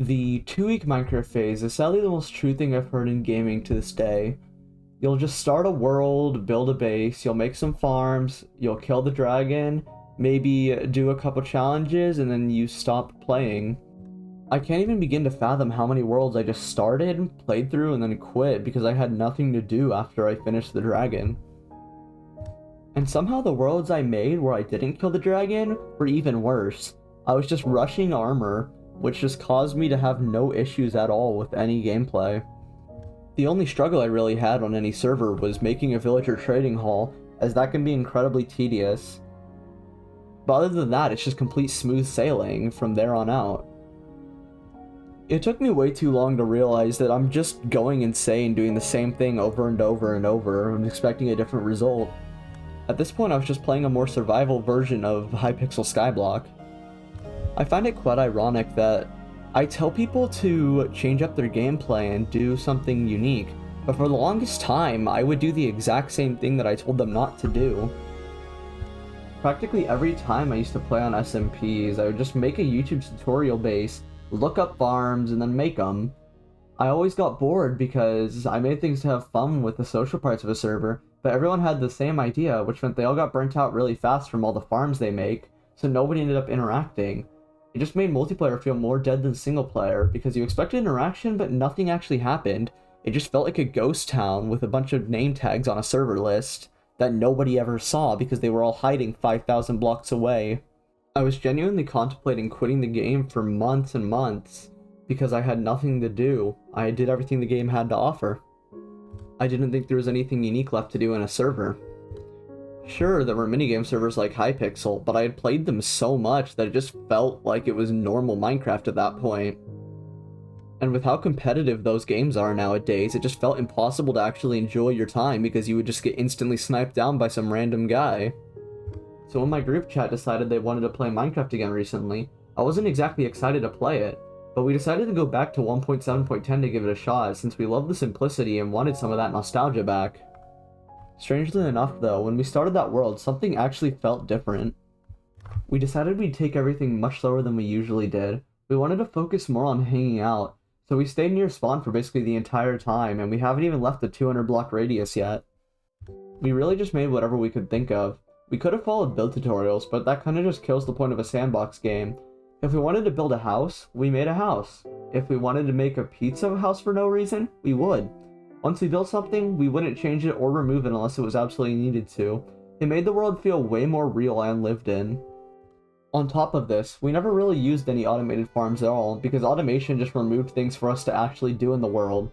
The 2 week Minecraft phase is sadly the most true thing I've heard in gaming to this day. You'll just start a world, build a base, you'll make some farms, you'll kill the dragon, maybe do a couple challenges, and then you stop playing. I can't even begin to fathom how many worlds I just started, played through, and then quit because I had nothing to do after I finished the dragon. And somehow the worlds I made where I didn't kill the dragon were even worse. I was just rushing armor, which just caused me to have no issues at all with any gameplay. The only struggle I really had on any server was making a villager trading hall, as that can be incredibly tedious. But other than that, it's just complete smooth sailing from there on out. It took me way too long to realize that I'm just going insane doing the same thing over and over and over and expecting a different result. At this point, I was just playing a more survival version of Hypixel Skyblock. I find it quite ironic that I tell people to change up their gameplay and do something unique, but for the longest time, I would do the exact same thing that I told them not to do. Practically every time I used to play on SMPs, I would just make a YouTube tutorial base, look up farms, and then make them. I always got bored because I made things to have fun with the social parts of a server, but everyone had the same idea, which meant they all got burnt out really fast from all the farms they make, so nobody ended up interacting. It just made multiplayer feel more dead than single player, because you expected interaction, but nothing actually happened. It just felt like a ghost town with a bunch of name tags on a server list that nobody ever saw because they were all hiding 5,000 blocks away. I was genuinely contemplating quitting the game for months and months, because I had nothing to do. I did everything the game had to offer. I didn't think there was anything unique left to do in a server. Sure, there were minigame servers like Hypixel, but I had played them so much that it just felt like it was normal Minecraft at that point. And with how competitive those games are nowadays, it just felt impossible to actually enjoy your time because you would just get instantly sniped down by some random guy. So when my group chat decided they wanted to play Minecraft again recently, I wasn't exactly excited to play it, but we decided to go back to 1.7.10 to give it a shot since we loved the simplicity and wanted some of that nostalgia back. Strangely enough though, when we started that world, something actually felt different. We decided we'd take everything much slower than we usually did. We wanted to focus more on hanging out, so we stayed near spawn for basically the entire time, and we haven't even left the 200 block radius yet. We really just made whatever we could think of. We could have followed build tutorials, but that kinda just kills the point of a sandbox game. If we wanted to build a house, we made a house. If we wanted to make a pizza house for no reason, we would. Once we built something, we wouldn't change it or remove it unless it was absolutely needed to. It made the world feel way more real and lived in. On top of this, we never really used any automated farms at all, because automation just removed things for us to actually do in the world.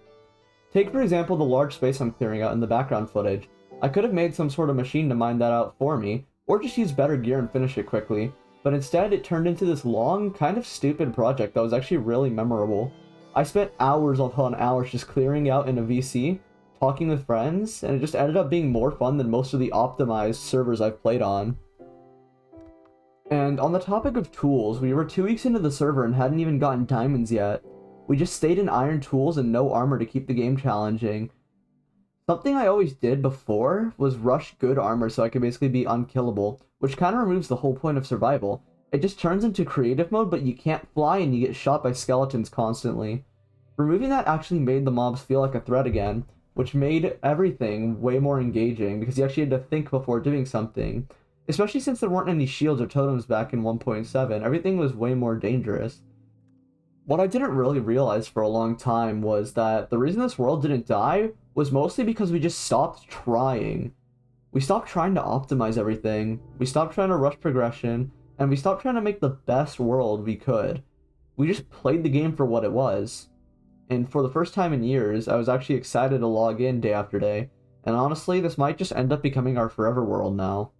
Take for example the large space I'm clearing out in the background footage. I could have made some sort of machine to mine that out for me, or just use better gear and finish it quickly, but instead it turned into this long, kind of stupid project that was actually really memorable. I spent hours upon hours just clearing out in a VC, talking with friends, and it just ended up being more fun than most of the optimized servers I've played on. And on the topic of tools, we were 2 weeks into the server and hadn't even gotten diamonds yet. We just stayed in iron tools and no armor to keep the game challenging. Something I always did before was rush good armor so I could basically be unkillable, which kind of removes the whole point of survival. It just turns into creative mode, but you can't fly and you get shot by skeletons constantly. Removing that actually made the mobs feel like a threat again, which made everything way more engaging because you actually had to think before doing something. Especially since there weren't any shields or totems back in 1.7, everything was way more dangerous. What I didn't really realize for a long time was that the reason this world didn't die was mostly because we just stopped trying. We stopped trying to optimize everything, we stopped trying to rush progression, and we stopped trying to make the best world we could. We just played the game for what it was. And for the first time in years, I was actually excited to log in day after day, and honestly, this might just end up becoming our forever world now.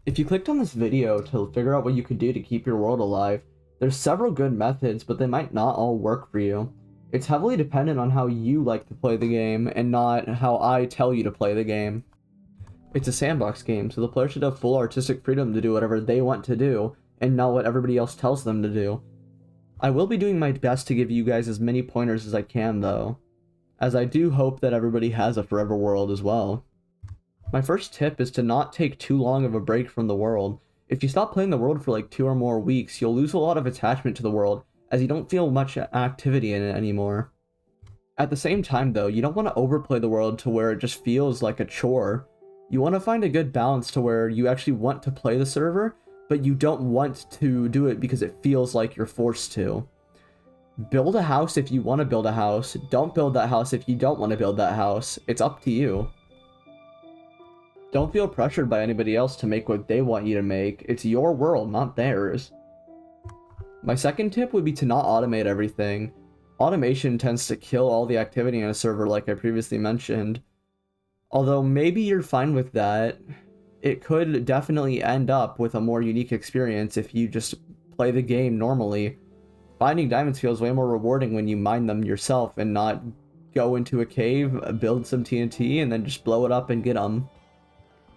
If you clicked on this video to figure out what you could do to keep your world alive, there's several good methods, but they might not all work for you. It's heavily dependent on how you like to play the game, and not how I tell you to play the game. It's a sandbox game, so the player should have full artistic freedom to do whatever they want to do, and not what everybody else tells them to do. I will be doing my best to give you guys as many pointers as I can, though, as I do hope that everybody has a forever world as well. My first tip is to not take too long of a break from the world. If you stop playing the world for like 2 or more weeks, you'll lose a lot of attachment to the world, as you don't feel much activity in it anymore. At the same time though, you don't want to overplay the world to where it just feels like a chore. You want to find a good balance to where you actually want to play the server, but you don't want to do it because it feels like you're forced to. Build a house if you want to build a house. Don't build that house if you don't want to build that house. It's up to you. Don't feel pressured by anybody else to make what they want you to make. It's your world, not theirs. My second tip would be to not automate everything. Automation tends to kill all the activity on a server like I previously mentioned. Although maybe you're fine with that, it could definitely end up with a more unique experience if you just play the game normally. Finding diamonds feels way more rewarding when you mine them yourself and not go into a cave, build some TNT, and then just blow it up and get them.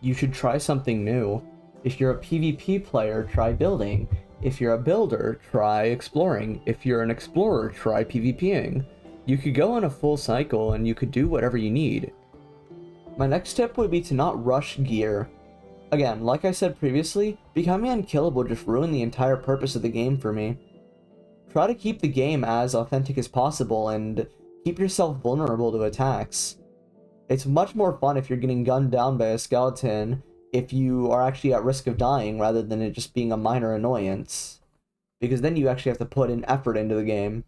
You should try something new. If you're a PvP player, try building. If you're a builder, try exploring. If you're an explorer, try PvPing. You could go in a full cycle and you could do whatever you need. My next tip would be to not rush gear. Again, like I said previously, becoming unkillable just ruined the entire purpose of the game for me. Try to keep the game as authentic as possible and keep yourself vulnerable to attacks. It's much more fun if you're getting gunned down by a skeleton if you are actually at risk of dying rather than it just being a minor annoyance, because then you actually have to put in effort into the game.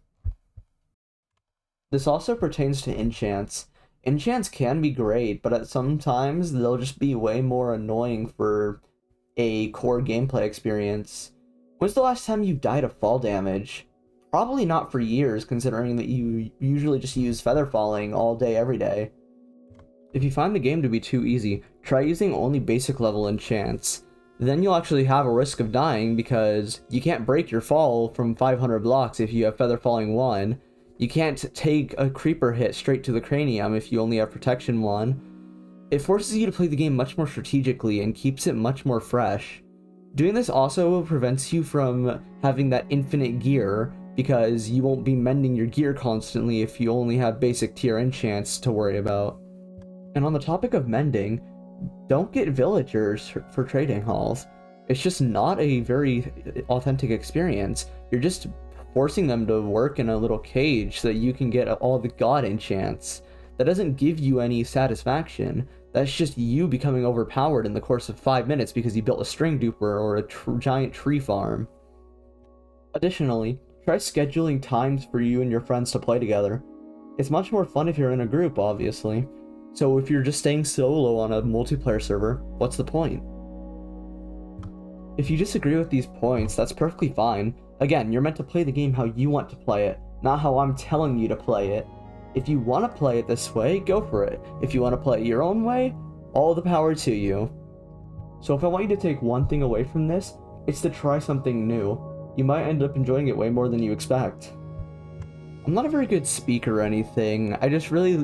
This also pertains to enchants. Enchants can be great, but at sometimes they'll just be way more annoying for a core gameplay experience. When's the last time you died of fall damage? Probably not for years, considering that you usually just use feather falling all day every day. If you find the game to be too easy, try using only basic level enchants. Then you'll actually have a risk of dying because you can't break your fall from 500 blocks if you have feather falling 1. You can't take a creeper hit straight to the cranium if you only have protection 1. It forces you to play the game much more strategically and keeps it much more fresh. Doing this also prevents you from having that infinite gear, because you won't be mending your gear constantly if you only have basic tier enchants to worry about. And on the topic of mending, don't get villagers for trading halls. It's just not a very authentic experience. You're just forcing them to work in a little cage so that you can get all the god enchants. That doesn't give you any satisfaction. That's just you becoming overpowered in the course of 5 minutes because you built a string duper or a giant tree farm. Additionally, try scheduling times for you and your friends to play together. It's much more fun if you're in a group, obviously. So if you're just staying solo on a multiplayer server, what's the point? If you disagree with these points, that's perfectly fine. Again, you're meant to play the game how you want to play it, not how I'm telling you to play it. If you want to play it this way, go for it. If you want to play it your own way, all the power to you. So if I want you to take one thing away from this, it's to try something new. You might end up enjoying it way more than you expect. I'm not a very good speaker or anything. I just really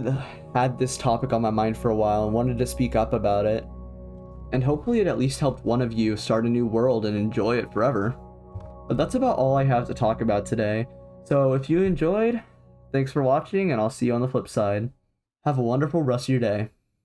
had this topic on my mind for a while and wanted to speak up about it. And hopefully it at least helped one of you start a new world and enjoy it forever. But that's about all I have to talk about today. So if you enjoyed, thanks for watching, and I'll see you on the flip side. Have a wonderful rest of your day.